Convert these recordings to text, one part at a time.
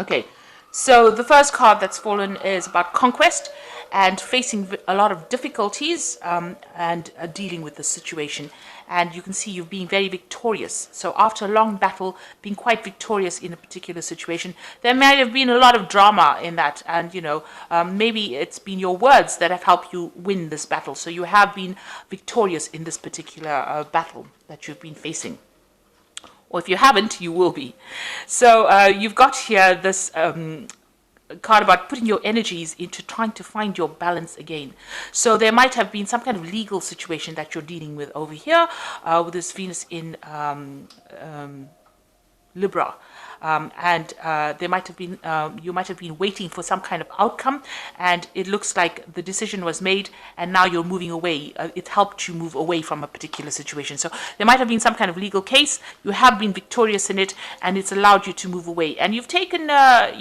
Okay, so the first card that's fallen is about conquest and facing a lot of difficulties and dealing with the situation. And you can see you've been very victorious. So after a long battle, being quite victorious in a particular situation, there might have been a lot of drama in that. And, maybe it's been your words that have helped you win this battle. So you have been victorious in this particular battle that you've been facing. Or if you haven't, you will be. So you've got here this card about putting your energies into trying to find your balance again. So there might have been some kind of legal situation that you're dealing with over here with this Venus in Libra. And there might have been you might have been waiting for some kind of outcome, and it looks like the decision was made, and now you're moving away. It helped you move away from a particular situation. So there might have been some kind of legal case. You have been victorious in it, and it's allowed you to move away. And you've taken, a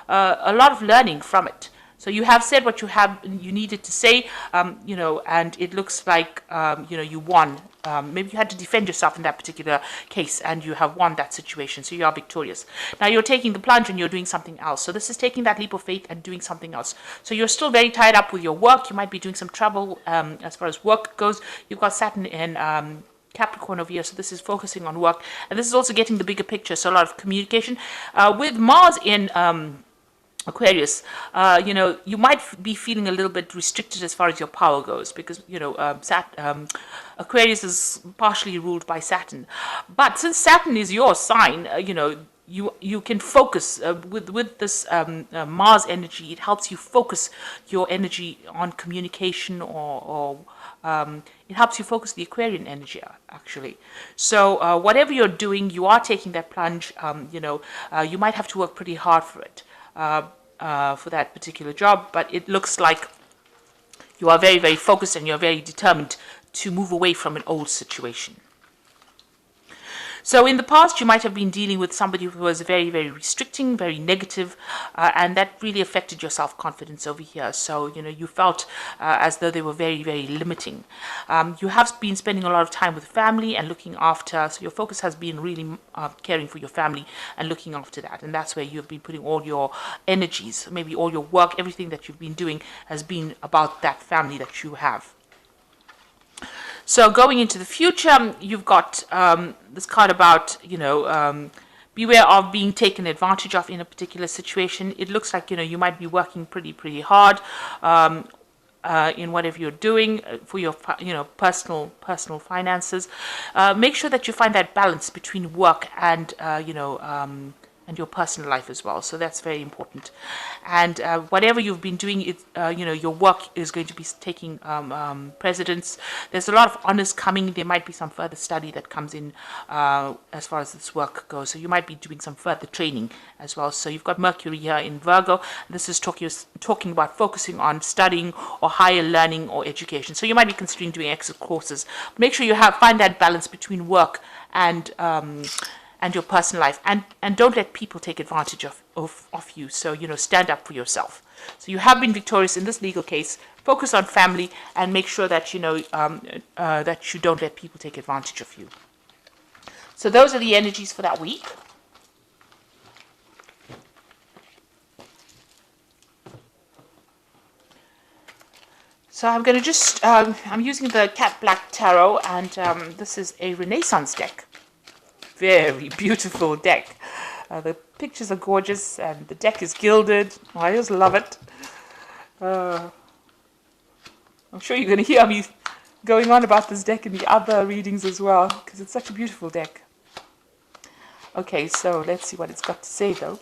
lot of learning from it. So you have said what you needed to say, and it looks like, you won. Maybe you had to defend yourself in that particular case, and you have won that situation. So you are victorious. Now you're taking the plunge and you're doing something else. So this is taking that leap of faith and doing something else. So you're still very tied up with your work. You might be doing some travel as far as work goes. You've got Saturn in Capricorn over here, so this is focusing on work. And this is also getting the bigger picture, so a lot of communication. With Mars in Aquarius, you might be feeling a little bit restricted as far as your power goes because, Aquarius is partially ruled by Saturn. But since Saturn is your sign, you can focus with this Mars energy. It helps you focus your energy on communication or it helps you focus the Aquarian energy, actually. So whatever you're doing, you are taking that plunge. You might have to work pretty hard for it. For that particular job, but it looks like you are very, very focused and you're very determined to move away from an old situation. So in the past, you might have been dealing with somebody who was very, very restricting, very negative, and that really affected your self-confidence over here. So, you felt as though they were very, very limiting. You have been spending a lot of time with family and looking after, so your focus has been really caring for your family and looking after that. And that's where you've been putting all your energies, maybe all your work, everything that you've been doing has been about that family that you have. So going into the future, you've got this card about, beware of being taken advantage of in a particular situation. It looks like, you might be working pretty hard in whatever you're doing for your, personal finances. Make sure that you find that balance between work and, and your personal life as well. So that's very important. And whatever you've been doing, your work is going to be taking precedence. There's a lot of honors coming. There might be some further study that comes in as far as this work goes. So you might be doing some further training as well. So you've got Mercury here in Virgo. This is talking about focusing on studying or higher learning or education. So you might be considering doing extra courses. Make sure you find that balance between work and your personal life, and don't let people take advantage of you. So, stand up for yourself. So you have been victorious in this legal case. Focus on family and make sure that, that you don't let people take advantage of you. So those are the energies for that week. So I'm going to just, I'm using the Cat Black Tarot, and this is a Renaissance deck. Very beautiful deck. The pictures are gorgeous and the deck is gilded. I just love it. I'm sure you're going to hear me going on about this deck in the other readings as well, because it's such a beautiful deck. Okay, so let's see what it's got to say though.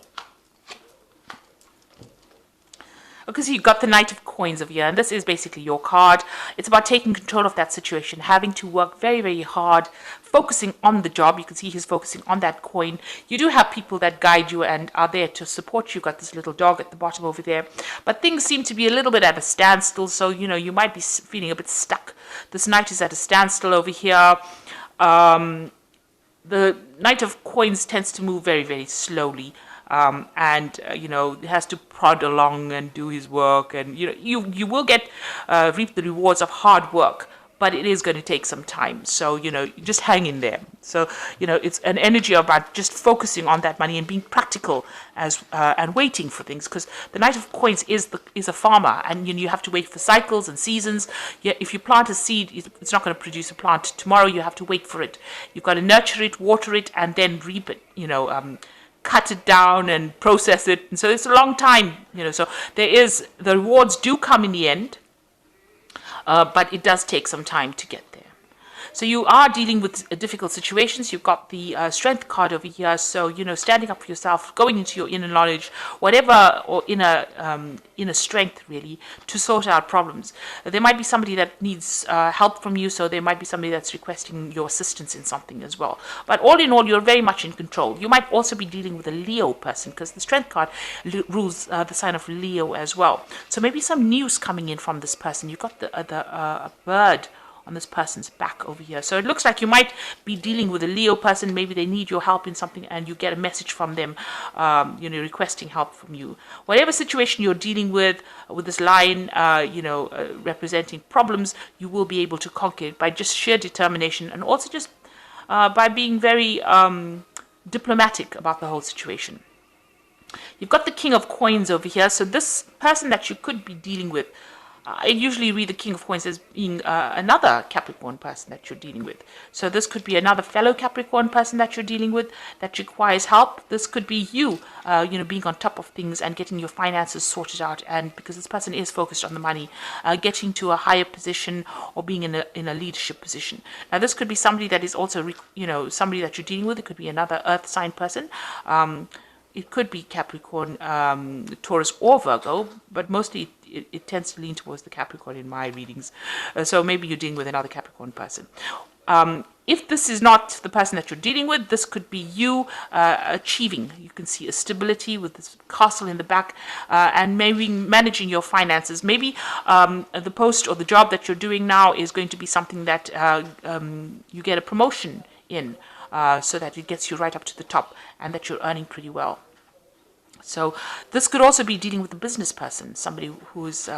Because you've got the Knight of Coins over here, and this is basically your card. It's about taking control of that situation, having to work very, very hard, focusing on the job. You can see he's focusing on that coin. You do have people that guide you and are there to support you. You've got this little dog at the bottom over there. But things seem to be a little bit at a standstill, so, you might be feeling a bit stuck. This Knight is at a standstill over here. The Knight of Coins tends to move very, very slowly. He has to prod along and do his work, and you will reap the rewards of hard work, but it is going to take some time. So, just hang in there. So, it's an energy about just focusing on that money and being practical and waiting for things, because the Knight of Coins is a farmer, and you have to wait for cycles and seasons. Yeah, if you plant a seed, it's not going to produce a plant tomorrow. You have to wait for it. You've got to nurture it, water it, and then reap it. Cut it down and process it, and so it's a long time. So the rewards do come in the end, but it does take some time to get there. So you are dealing with difficult situations. You've got the Strength card over here. So, standing up for yourself, going into your inner knowledge, whatever, or inner strength, really, to sort out problems. There might be somebody that needs help from you, so there might be somebody that's requesting your assistance in something as well. But all in all, you're very much in control. You might also be dealing with a Leo person, because the Strength card rules the sign of Leo as well. So maybe some news coming in from this person. You've got a bird on this person's back over here. So it looks like you might be dealing with a Leo person. Maybe they need your help in something, and you get a message from them, requesting help from you. Whatever situation you're dealing with this lion, representing problems, you will be able to conquer it by just sheer determination, and also just by being very diplomatic about the whole situation. You've got the King of Coins over here. So this person that you could be dealing with, I usually read the King of Coins as being another Capricorn person that you're dealing with. So this could be another fellow Capricorn person that you're dealing with that requires help. This could be you, being on top of things and getting your finances sorted out. And because this person is focused on the money, getting to a higher position or being in a leadership position. Now, this could be somebody that is also, somebody that you're dealing with. It could be another earth sign person. It could be Capricorn, Taurus, or Virgo, but mostly it tends to lean towards the Capricorn in my readings. So maybe you're dealing with another Capricorn person. If this is not the person that you're dealing with, this could be you achieving. You can see a stability with this castle in the back, and maybe managing your finances. Maybe the post or the job that you're doing now is going to be something that you get a promotion in. So that it gets you right up to the top, and that you're earning pretty well. So this could also be dealing with a business person, somebody who's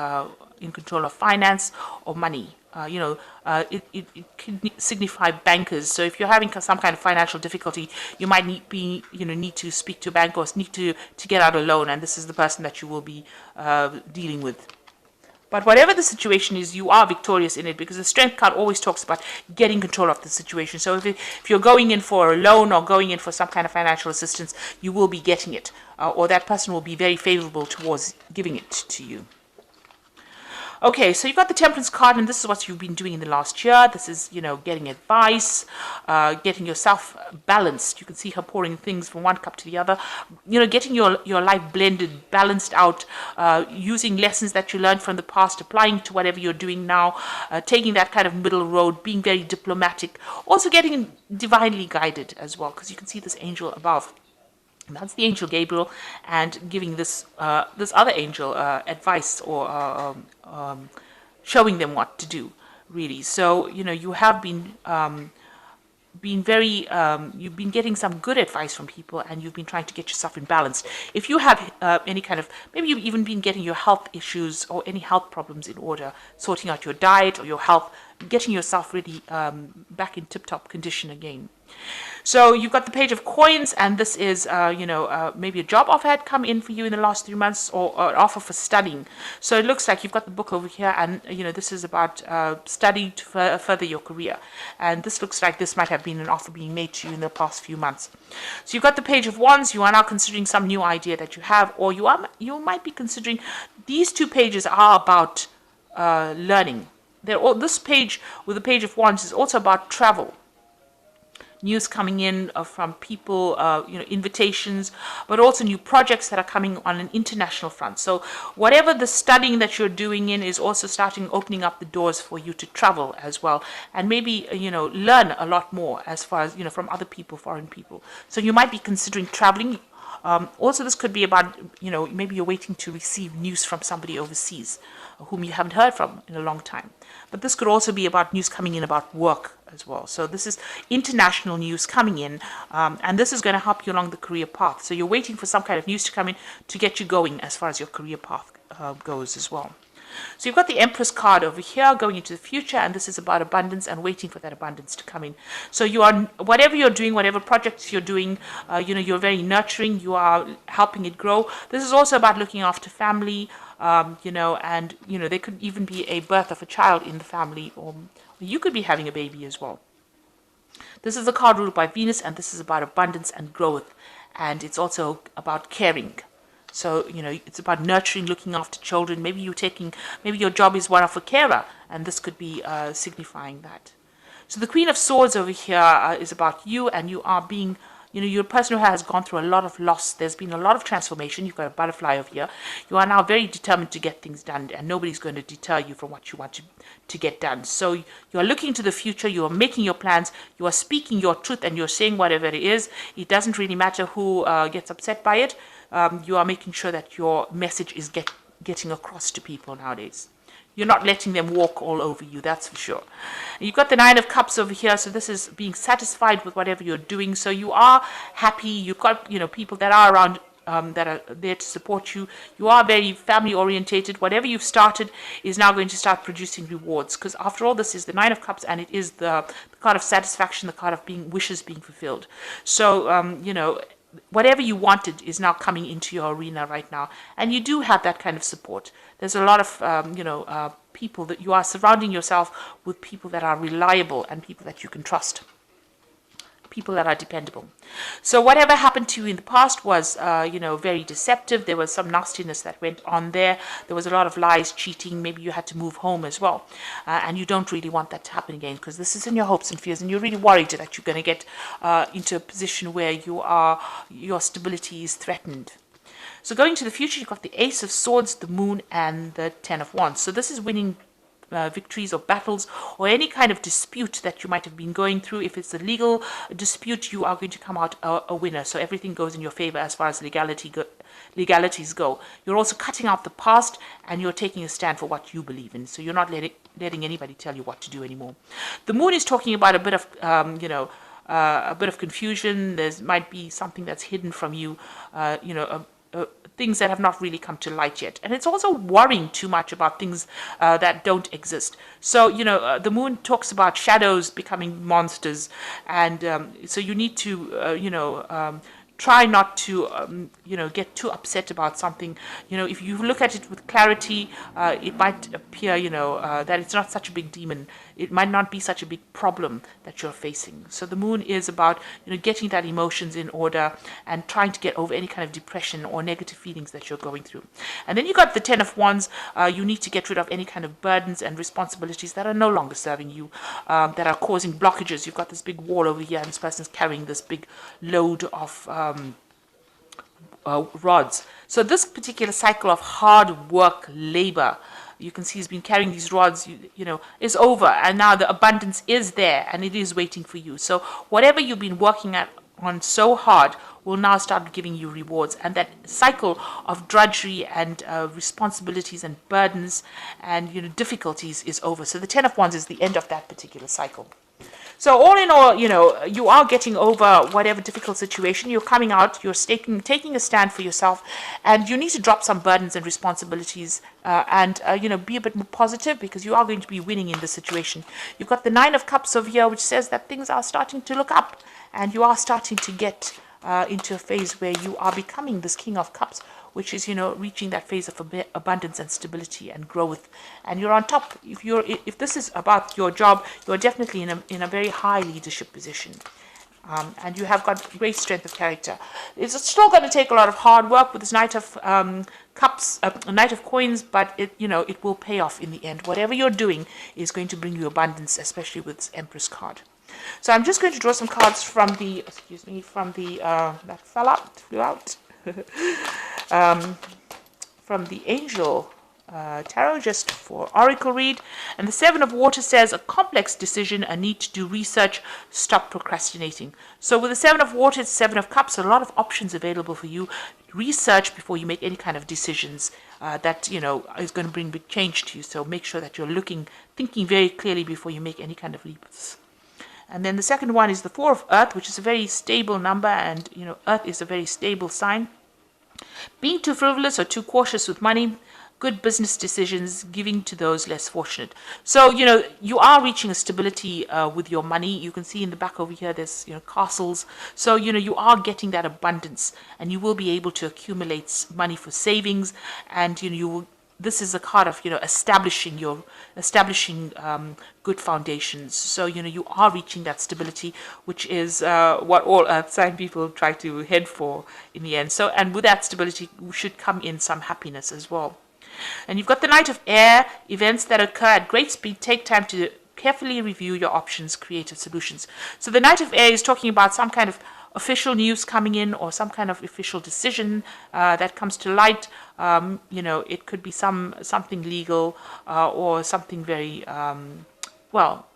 in control of finance or money. It can signify bankers. So if you're having some kind of financial difficulty, you might need to speak to a bank, or need to get out a loan, and this is the person that you will be dealing with. But whatever the situation is, you are victorious in it, because the Strength card always talks about getting control of the situation. So if you're going in for a loan or going in for some kind of financial assistance, you will be getting it, or that person will be very favorable towards giving it to you. Okay, so you've got the Temperance card, and this is what you've been doing in the last year. This is, getting advice, getting yourself balanced. You can see her pouring things from one cup to the other. Getting your life blended, balanced out, using lessons that you learned from the past, applying to whatever you're doing now, taking that kind of middle road, being very diplomatic. Also getting divinely guided as well, because you can see this angel above. And that's the angel Gabriel, and giving this other angel advice, or showing them what to do, really. So you have been very you've been getting some good advice from people, and you've been trying to get yourself in balance. If you have any kind of, maybe you've even been getting your health issues or any health problems in order, sorting out your diet or your health, getting yourself really back in tip-top condition again. So you've got the Page of Coins, and this is, maybe a job offer had come in for you in the last 3 months, or an offer for studying. So it looks like you've got the book over here, and, this is about studying to further your career. And this looks like this might have been an offer being made to you in the past few months. So you've got the Page of Wands. You are now considering some new idea that you have, or you might be considering, these two pages are about learning. This page with the Page of Wands is also about travel. News coming in from people, invitations, but also new projects that are coming on an international front. So whatever the studying that you're doing in is also opening up the doors for you to travel as well, and maybe, learn a lot more as far as, from other people, foreign people. So you might be considering traveling. Also, this could be about, maybe you're waiting to receive news from somebody overseas whom you haven't heard from in a long time. But this could also be about news coming in about work as well. So this is international news coming in, and this is going to help you along the career path. So you're waiting for some kind of news to come in to get you going as far as your career path goes as well. So you've got the Empress card over here going into the future, and this is about abundance and waiting for that abundance to come in. So you are, whatever you're doing, whatever projects you're doing, you're very nurturing, you are helping it grow. This is also about looking after family, and there could even be a birth of a child in the family, or you could be having a baby as well. This is a card ruled by Venus, and this is about abundance and growth, and it's also about caring. So, it's about nurturing, looking after children. Maybe your job is one of a carer, and this could be signifying that. So the Queen of Swords over here is about you, and you are being, you're a person who has gone through a lot of loss. There's been a lot of transformation. You've got a butterfly over here. You are now very determined to get things done, and nobody's going to deter you from what you want to get done. So you are looking to the future. You are making your plans. You are speaking your truth, and you're saying whatever it is. It doesn't really matter who gets upset by it. You are making sure that your message is getting across to people nowadays. You're not letting them walk all over you, that's for sure. You've got the Nine of Cups over here, so this is being satisfied with whatever you're doing. So you are happy. You've got, people that are around that are there to support you. You are very family orientated. Whatever you've started is now going to start producing rewards, because after all, this is the Nine of Cups, and it is the card of satisfaction, the card of wishes being fulfilled. So, whatever you wanted is now coming into your arena right now, and you do have that kind of support. There's a lot of people that you are surrounding yourself with, people that are reliable and people that you can trust, people that are dependable. So whatever happened to you in the past was very deceptive. There was some nastiness that went on there. There was a lot of lies, cheating. Maybe you had to move home as well, and you don't really want that to happen again, because this is in your hopes and fears, and you're really worried that you're going to get into a position where your stability is threatened. So going to the future, you've got the Ace of Swords, the Moon, and the Ten of Wands. So this is winning victories or battles, or any kind of dispute that you might have been going through. If it's a legal dispute, you are going to come out a winner. So everything goes in your favor as far as legalities go. You're also cutting out the past, and you're taking a stand for what you believe in. So you're not letting anybody tell you what to do anymore. The Moon is talking about a bit of a bit of confusion. There might be something that's hidden from you, things that have not really come to light yet. And it's also worrying too much about things that don't exist. So, the Moon talks about shadows becoming monsters. And so you need to, try not to, get too upset about something. If you look at it with clarity, it might appear, that it's not such a big demon. It might not be such a big problem that you're facing. So the Moon is about, getting that emotions in order and trying to get over any kind of depression or negative feelings that you're going through. And then you got the Ten of Wands. You need to get rid of any kind of burdens and responsibilities that are no longer serving you, that are causing blockages. You've got this big wall over here, and this person's carrying this big load of rods. So this particular cycle of hard work, labor, you can see he's been carrying these rods, is over, and now the abundance is there, and it is waiting for you. So whatever you've been working on so hard will now start giving you rewards, and that cycle of drudgery and responsibilities and burdens and difficulties is over. So the Ten of Wands is the end of that particular cycle. So all in all, you are getting over whatever difficult situation. You're coming out, you're taking a stand for yourself, and you need to drop some burdens and responsibilities and be a bit more positive, because you are going to be winning in this situation. You've got the Nine of Cups over here, which says that things are starting to look up, and you are starting to get into a phase where you are becoming this King of Cups, which is, reaching that phase of abundance and stability and growth. And you're on top. If this is about your job, you're definitely in a very high leadership position. And you have got great strength of character. It's still going to take a lot of hard work with this Knight of Cups, Knight of Coins, but it will pay off in the end. Whatever you're doing is going to bring you abundance, especially with this Empress card. So I'm just going to draw some cards from the, that flew out. From the Angel Tarot, just for Oracle read. And the Seven of Water says a complex decision, a need to do research, stop procrastinating. So with the Seven of Water, it's Seven of Cups, a lot of options available for you. Research before you make any kind of decisions that is going to bring big change to you. So make sure that you're thinking very clearly before you make any kind of leaps. And then the second one is the Four of Earth, which is a very stable number, and Earth is a very stable sign. Being too frivolous or too cautious with money good business decisions, giving to those less fortunate. So, you are reaching a stability with your money. You can see in the back over here, there's, castles. So, you are getting that abundance, and you will be able to accumulate money for savings, and, you will. This is a card of establishing good foundations. So you are reaching that stability, which is what all earth sign people try to head for in the end. So, and with that stability should come in some happiness as well. And you've got the Knight of Air. Events that occur at great speed take time to carefully review your options, creative solutions. So the Knight of Air is talking about some kind of official news coming in, or some kind of official decision that comes to light. It could be something legal, or something very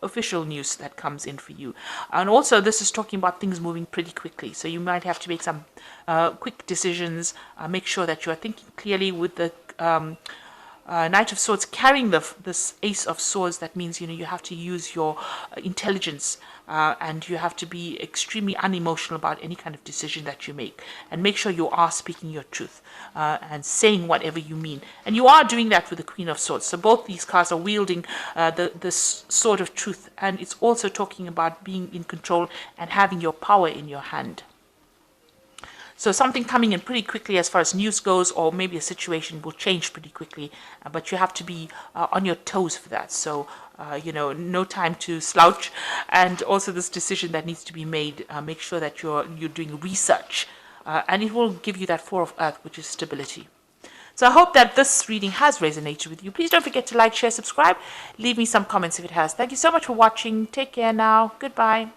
official news that comes in for you. And also, this is talking about things moving pretty quickly. So you might have to make some quick decisions. Make sure that you are thinking clearly with the Knight of Swords carrying this Ace of Swords. That means you have to use your intelligence, and you have to be extremely unemotional about any kind of decision that you make, and make sure you are speaking your truth and saying whatever you mean. And you are doing that with the Queen of Swords. So both these cards are wielding this sword of truth, and it's also talking about being in control and having your power in your hand. So something coming in pretty quickly as far as news goes, or maybe a situation will change pretty quickly, but you have to be on your toes for that. So, no time to slouch. And also this decision that needs to be made, make sure that you're doing research, and it will give you that Four of Earth, which is stability. So I hope that this reading has resonated with you. Please don't forget to like, share, subscribe. Leave me some comments if it has. Thank you so much for watching. Take care now. Goodbye.